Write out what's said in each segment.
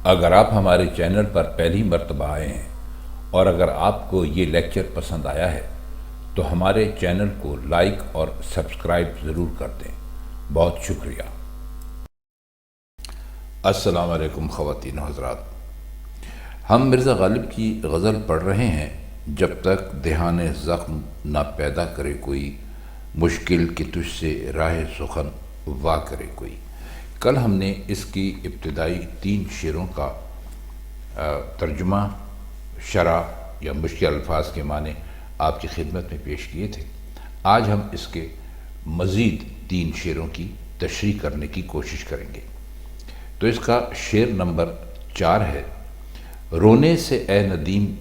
اگر آپ ہمارے چینل پر پہلی مرتبہ آئے ہیں اور اگر آپ کو یہ لیکچر پسند آیا ہے تو ہمارے چینل کو لائک اور سبسکرائب ضرور کر دیں۔ بہت شکریہ۔ السلام علیکم خواتین و حضرات، ہم مرزا غالب کی غزل پڑھ رہے ہیں، جب تک دہان زخم نہ پیدا کرے کوئی، مشکل کہ تجھ سے راہ سخن وا کرے کوئی۔ کل ہم نے اس کی ابتدائی 3 شعروں کا ترجمہ، شرح یا مشکل الفاظ کے معنی آپ کی خدمت میں پیش کیے تھے۔ آج ہم اس کے مزید 3 شعروں کی تشریح کرنے کی کوشش کریں گے۔ تو اس کا شعر نمبر 4 ہے: رونے سے اے ندیم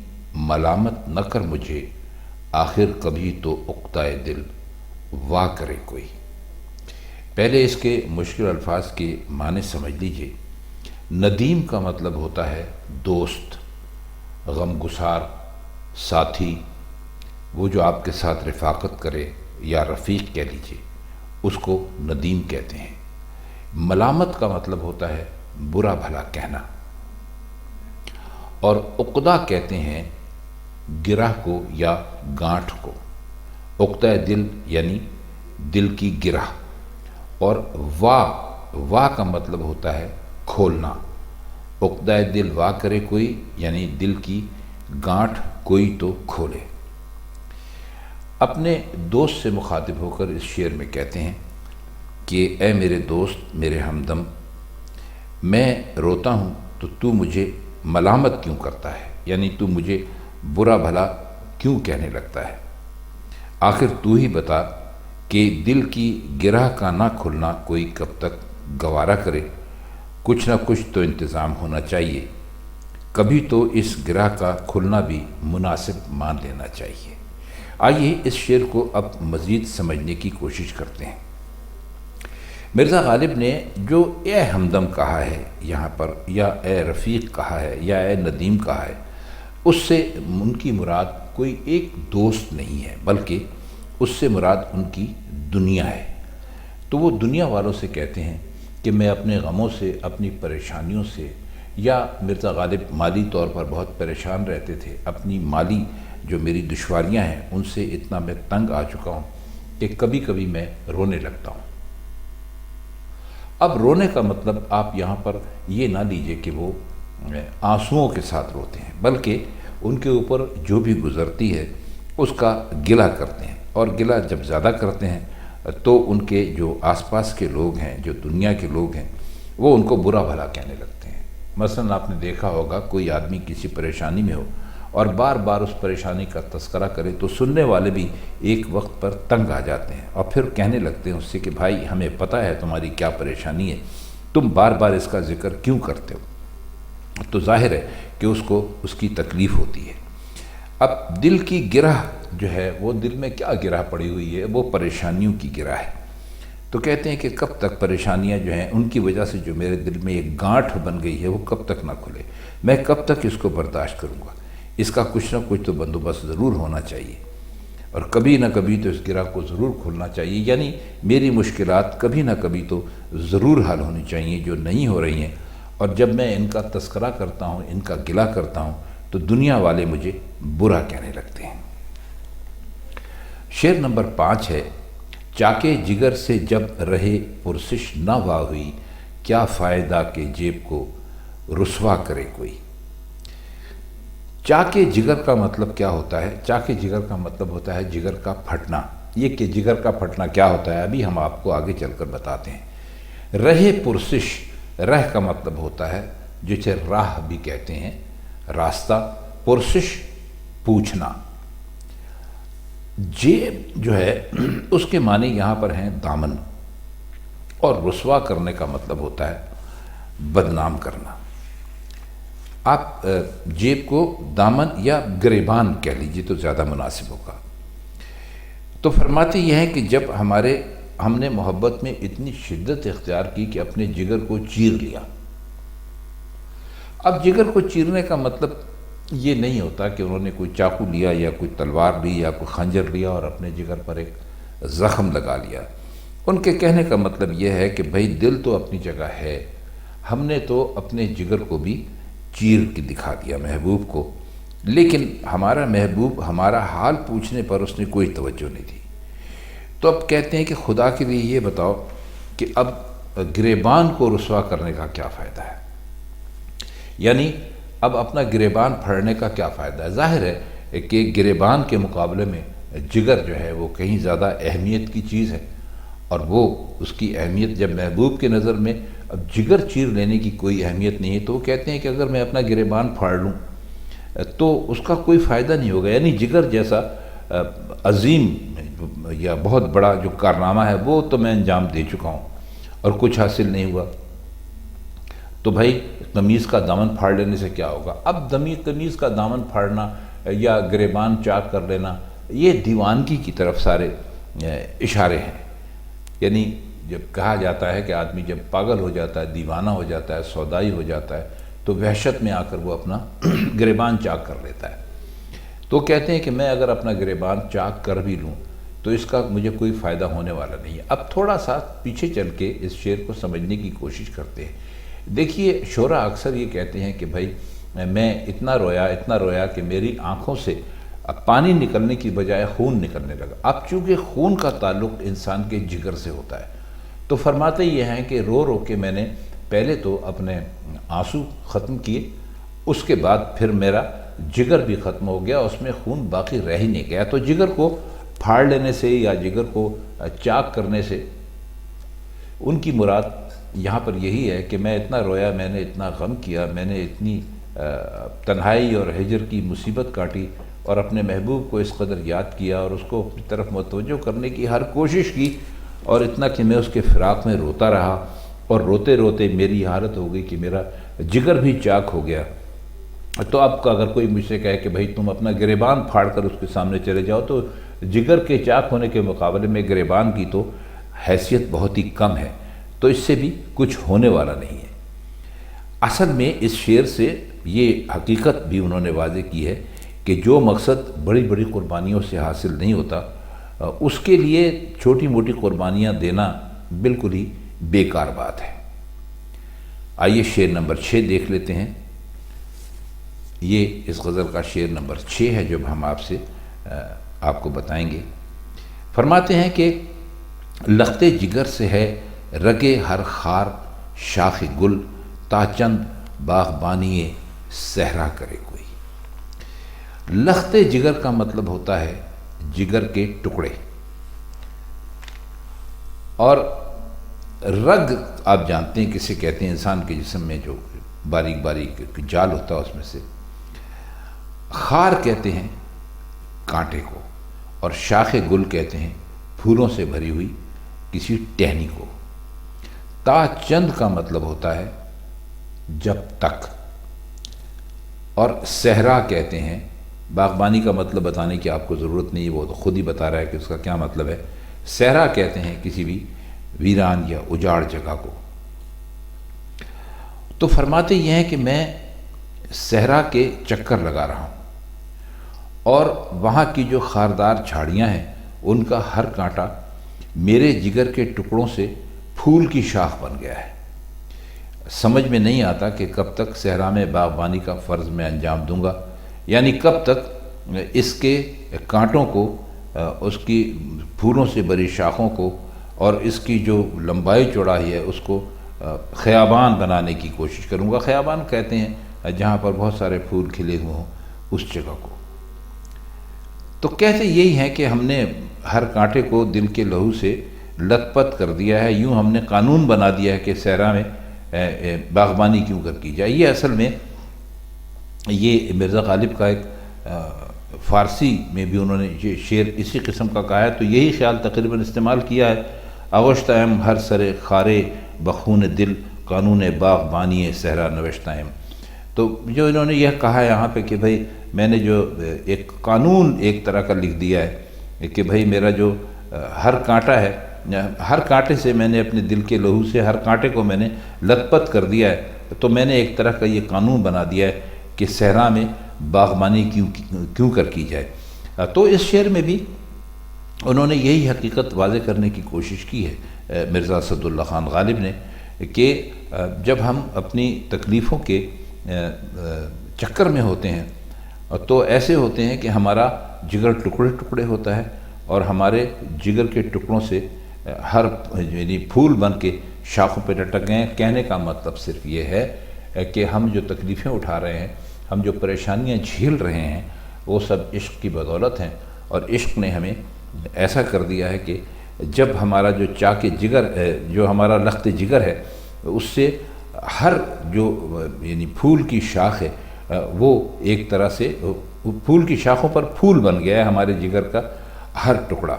ملامت نہ کر مجھے، آخر کبھی تو عقدۂ دل وا کرے کوئی۔ پہلے اس کے مشکل الفاظ کے معنی سمجھ لیجئے۔ ندیم کا مطلب ہوتا ہے دوست، غمگسار، ساتھی، وہ جو آپ کے ساتھ رفاقت کرے یا رفیق کہہ لیجئے، اس کو ندیم کہتے ہیں۔ ملامت کا مطلب ہوتا ہے برا بھلا کہنا، اور عقدہ کہتے ہیں گرہ کو یا گانٹھ کو۔ عقدۂ دل یعنی دل کی گرہ، اور وا کا مطلب ہوتا ہے کھولنا۔ عقدۂ دل وا کرے کوئی یعنی دل کی گانٹھ کوئی تو کھولے۔ اپنے دوست سے مخاطب ہو کر اس شعر میں کہتے ہیں کہ اے میرے دوست، میرے ہمدم، میں روتا ہوں تو تو مجھے ملامت کیوں کرتا ہے، یعنی تو مجھے برا بھلا کیوں کہنے لگتا ہے۔ آخر تو ہی بتا کہ دل کی گرہ کا نہ کھلنا کوئی کب تک گوارا کرے۔ کچھ نہ کچھ تو انتظام ہونا چاہیے، کبھی تو اس گرہ کا کھلنا بھی مناسب مان لینا چاہیے۔ آئیے اس شعر کو اب مزید سمجھنے کی کوشش کرتے ہیں۔ مرزا غالب نے جو اے ہمدم کہا ہے یہاں پر، یا اے رفیق کہا ہے، یا اے ندیم کہا ہے، اس سے ان کی مراد کوئی ایک دوست نہیں ہے، بلکہ اس سے مراد ان کی دنیا ہے۔ تو وہ دنیا والوں سے کہتے ہیں کہ میں اپنے غموں سے، اپنی پریشانیوں سے، یا مرزا غالب مالی طور پر بہت پریشان رہتے تھے، اپنی مالی جو میری دشواریاں ہیں ان سے اتنا میں تنگ آ چکا ہوں کہ کبھی کبھی میں رونے لگتا ہوں۔ اب رونے کا مطلب آپ یہاں پر یہ نہ لیجئے کہ وہ آنسوؤں کے ساتھ روتے ہیں، بلکہ ان کے اوپر جو بھی گزرتی ہے اس کا گلہ کرتے ہیں، اور گلہ جب زیادہ کرتے ہیں تو ان کے جو آس پاس کے لوگ ہیں، جو دنیا کے لوگ ہیں، وہ ان کو برا بھلا کہنے لگتے ہیں۔ مثلا آپ نے دیکھا ہوگا کوئی آدمی کسی پریشانی میں ہو اور بار بار اس پریشانی کا تذکرہ کرے تو سننے والے بھی ایک وقت پر تنگ آ جاتے ہیں، اور پھر کہنے لگتے ہیں اس سے کہ بھائی ہمیں پتہ ہے تمہاری کیا پریشانی ہے، تم بار بار اس کا ذکر کیوں کرتے ہو؟ تو ظاہر ہے کہ اس کو اس کی تکلیف ہوتی ہے۔ اب دل کی گرہ جو ہے، وہ دل میں کیا گرہ پڑی ہوئی ہے؟ وہ پریشانیوں کی گرہ ہے۔ تو کہتے ہیں کہ کب تک پریشانیاں جو ہیں ان کی وجہ سے جو میرے دل میں ایک گانٹھ بن گئی ہے وہ کب تک نہ کھلے، میں کب تک اس کو برداشت کروں گا؟ اس کا کچھ نہ کچھ تو بندوبست ضرور ہونا چاہیے، اور کبھی نہ کبھی تو اس گرہ کو ضرور کھلنا چاہیے، یعنی میری مشکلات کبھی نہ کبھی تو ضرور حل ہونی چاہیے جو نہیں ہو رہی ہیں، اور جب میں ان کا تذکرہ کرتا ہوں، ان کا گلہ کرتا ہوں، تو دنیا والے مجھے برا کہنے لگتے ہیں۔ شعر نمبر 5 ہے: چاکے جگر سے جب رہے پرسش نہ وا ہوئی، کیا فائدہ کہ جیب کو رسوا کرے کوئی۔ چاکے جگر کا مطلب کیا ہوتا ہے؟ چاکے جگر کا مطلب ہوتا ہے جگر کا پھٹنا۔ یہ کہ جگر کا پھٹنا کیا ہوتا ہے ابھی ہم آپ کو آگے چل کر بتاتے ہیں۔ رہے پرسش، رہ کا مطلب ہوتا ہے جسے راہ بھی کہتے ہیں، راستہ، پرسش پوچھنا۔ جیب جو ہے اس کے معنی یہاں پر ہیں دامن، اور رسوا کرنے کا مطلب ہوتا ہے بدنام کرنا۔ آپ جیب کو دامن یا گریبان کہہ لیجیے تو زیادہ مناسب ہوگا۔ تو فرماتے یہ ہیں کہ جب ہم نے محبت میں اتنی شدت اختیار کی کہ اپنے جگر کو چیر لیا۔ اب جگر کو چیرنے کا مطلب یہ نہیں ہوتا کہ انہوں نے کوئی چاقو لیا یا کوئی تلوار لی یا کوئی خنجر لیا اور اپنے جگر پر ایک زخم لگا لیا۔ ان کے کہنے کا مطلب یہ ہے کہ بھئی دل تو اپنی جگہ ہے، ہم نے تو اپنے جگر کو بھی چیر کے دکھا دیا محبوب کو، لیکن ہمارا محبوب ہمارا حال پوچھنے پر اس نے کوئی توجہ نہیں دی۔ تو اب کہتے ہیں کہ خدا کے لیے یہ بتاؤ کہ اب گریبان کو رسوا کرنے کا کیا فائدہ ہے؟ یعنی اب اپنا گریبان پھاڑنے کا کیا فائدہ ہے؟ ظاہر ہے کہ گریبان کے مقابلے میں جگر جو ہے وہ کہیں زیادہ اہمیت کی چیز ہے، اور وہ اس کی اہمیت جب محبوب کے نظر میں اب جگر چیر لینے کی کوئی اہمیت نہیں ہے، تو وہ کہتے ہیں کہ اگر میں اپنا گریبان پھاڑ لوں تو اس کا کوئی فائدہ نہیں ہوگا۔ یعنی جگر جیسا عظیم یا بہت بڑا جو کارنامہ ہے وہ تو میں انجام دے چکا ہوں اور کچھ حاصل نہیں ہوا، تو بھائی قمیض کا دامن پھاڑ لینے سے کیا ہوگا؟ اب قمیض کا دامن پھاڑنا یا گریبان چاک کر لینا یہ دیوانگی کی طرف سارے اشارے ہیں۔ یعنی جب کہا جاتا ہے کہ آدمی جب پاگل ہو جاتا ہے، دیوانہ ہو جاتا ہے، سودائی ہو جاتا ہے، تو وحشت میں آ کر وہ اپنا گریبان چاک کر لیتا ہے۔ تو کہتے ہیں کہ میں اگر اپنا گریبان چاک کر بھی لوں تو اس کا مجھے کوئی فائدہ ہونے والا نہیں ہے۔ اب تھوڑا سا پیچھے چل کے اس شعر کو سمجھنے کی کوشش کرتے ہیں۔ دیکھیے شعراء اکثر یہ کہتے ہیں کہ بھائی میں اتنا رویا کہ میری آنکھوں سے پانی نکلنے کی بجائے خون نکلنے لگا۔ اب چونکہ خون کا تعلق انسان کے جگر سے ہوتا ہے، تو فرماتے یہ ہیں کہ رو رو کے میں نے پہلے تو اپنے آنسو ختم کیے، اس کے بعد پھر میرا جگر بھی ختم ہو گیا، اس میں خون باقی رہ ہی نہیں گیا۔ تو جگر کو پھاڑ لینے سے یا جگر کو چاک کرنے سے ان کی مراد یہاں پر یہی ہے کہ میں اتنا رویا، میں نے اتنا غم کیا، میں نے اتنی تنہائی اور ہجر کی مصیبت کاٹی اور اپنے محبوب کو اس قدر یاد کیا اور اس کو اپنی طرف متوجہ کرنے کی ہر کوشش کی، اور اتنا کہ میں اس کے فراق میں روتا رہا، اور روتے روتے میری حالت ہو گئی کہ میرا جگر بھی چاک ہو گیا۔ تو اب کا اگر کوئی مجھ سے کہے کہ بھائی تم اپنا گریبان پھاڑ کر اس کے سامنے چلے جاؤ، تو جگر کے چاک ہونے کے مقابلے میں گریبان کی تو حیثیت بہت ہی کم ہے، تو اس سے بھی کچھ ہونے والا نہیں ہے۔ اصل میں اس شعر سے یہ حقیقت بھی انہوں نے واضح کی ہے کہ جو مقصد بڑی بڑی قربانیوں سے حاصل نہیں ہوتا، اس کے لیے چھوٹی موٹی قربانیاں دینا بالکل ہی بیکار بات ہے۔ آئیے شعر نمبر 6 دیکھ لیتے ہیں۔ یہ اس غزل کا شعر نمبر 6 ہے جو ہم آپ کو بتائیں گے۔ فرماتے ہیں کہ لخت جگر سے ہے رگے ہر خار شاخ گل، تا چند باغبانی صحرا کرے کوئی۔ لخت جگر کا مطلب ہوتا ہے جگر کے ٹکڑے، اور رگ آپ جانتے ہیں کسے کہتے ہیں؟ انسان کے جسم میں جو باریک باریک جال ہوتا ہے اس میں سے۔ خار کہتے ہیں کانٹے کو، اور شاخ گل کہتے ہیں پھولوں سے بھری ہوئی کسی ٹہنی کو۔ تا چند کا مطلب ہوتا ہے جب تک، اور صحرا کہتے ہیں، باغبانی کا مطلب بتانے کی آپ کو ضرورت نہیں ہے، وہ تو خود ہی بتا رہا ہے کہ اس کا کیا مطلب ہے۔ صحرا کہتے ہیں کسی بھی ویران یا اجاڑ جگہ کو۔ تو فرماتے یہ ہیں کہ میں صحرا کے چکر لگا رہا ہوں، اور وہاں کی جو خاردار جھاڑیاں ہیں ان کا ہر کانٹا میرے جگر کے ٹکڑوں سے پھول کی شاخ بن گیا ہے۔ سمجھ میں نہیں آتا کہ کب تک صحرا میں باغبانی کا فرض میں انجام دوں گا، یعنی کب تک اس کے کانٹوں کو، اس کی پھولوں سے بھری شاخوں کو، اور اس کی جو لمبائی چوڑائی ہے اس کو خیابان بنانے کی کوشش کروں گا۔ خیابان کہتے ہیں جہاں پر بہت سارے پھول کھلے ہوئے ہوں اس جگہ کو۔ تو کہتے یہی ہیں کہ ہم نے ہر کانٹے کو دل کے لہو سے لت پت کر دیا ہے، یوں ہم نے قانون بنا دیا ہے کہ صحرا میں باغبانی کیوں کر کی جائے۔ یہ اصل میں یہ مرزا غالب کا ایک فارسی میں بھی انہوں نے یہ شعر اسی قسم کا کہا ہے، تو یہی خیال تقریباً استعمال کیا ہے۔ اغشتہم ہر سر خارے بخون دل، قانون باغبانی صحرا نوشتہم۔ تو جو انہوں نے یہ کہا ہے یہاں پہ کہ بھئی میں نے جو ایک قانون ایک طرح کا لکھ دیا ہے کہ بھئی میرا جو ہر کانٹا ہے، ہر کانٹے سے میں نے اپنے دل کے لہو سے ہر کانٹے کو میں نے لت پت کر دیا ہے، تو میں نے ایک طرح کا یہ قانون بنا دیا ہے کہ صحرا میں باغبانی کیوں کر کی جائے۔ تو اس شعر میں بھی انہوں نے یہی حقیقت واضح کرنے کی کوشش کی ہے مرزا اسد اللہ خان غالب نے، کہ جب ہم اپنی تکلیفوں کے چکر میں ہوتے ہیں تو ایسے ہوتے ہیں کہ ہمارا جگر ٹکڑے ٹکڑے ہوتا ہے، اور ہمارے جگر کے ٹکڑوں سے ہر یعنی پھول بن کے شاخوں پہ لٹک گئے ہیں۔ کہنے کا مطلب صرف یہ ہے کہ ہم جو تکلیفیں اٹھا رہے ہیں، ہم جو پریشانیاں جھیل رہے ہیں، وہ سب عشق کی بدولت ہیں، اور عشق نے ہمیں ایسا کر دیا ہے کہ جب ہمارا جو چاک جگر جو ہمارا لخت جگر ہے، اس سے ہر جو یعنی پھول کی شاخ ہے وہ ایک طرح سے پھول کی شاخوں پر پھول بن گیا ہے ہمارے جگر کا ہر ٹکڑا۔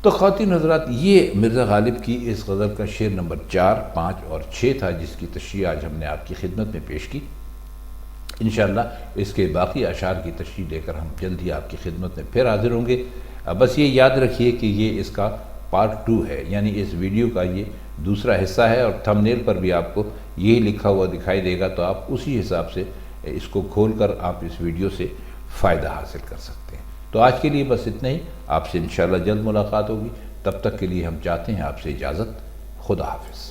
تو خواتین حضرات، یہ مرزا غالب کی اس غزل کا شعر نمبر 4، 5 اور 6 تھا، جس کی تشریح آج ہم نے آپ کی خدمت میں پیش کی۔ انشاءاللہ اس کے باقی اشعار کی تشریح لے کر ہم جلد ہی آپ کی خدمت میں پھر حاضر ہوں گے۔ بس یہ یاد رکھیے کہ یہ اس کا پارٹ 2 ہے، یعنی اس ویڈیو کا یہ دوسرا حصہ ہے، اور تھمبنیل پر بھی آپ کو یہی لکھا ہوا دکھائی دے گا، تو آپ اسی حساب سے اس کو کھول کر آپ اس ویڈیو سے فائدہ حاصل کر سکتے ہیں۔ تو آج کے لیے بس اتنا ہی، آپ سے انشاءاللہ جلد ملاقات ہوگی۔ تب تک کے لیے ہم چاہتے ہیں آپ سے اجازت۔ خدا حافظ۔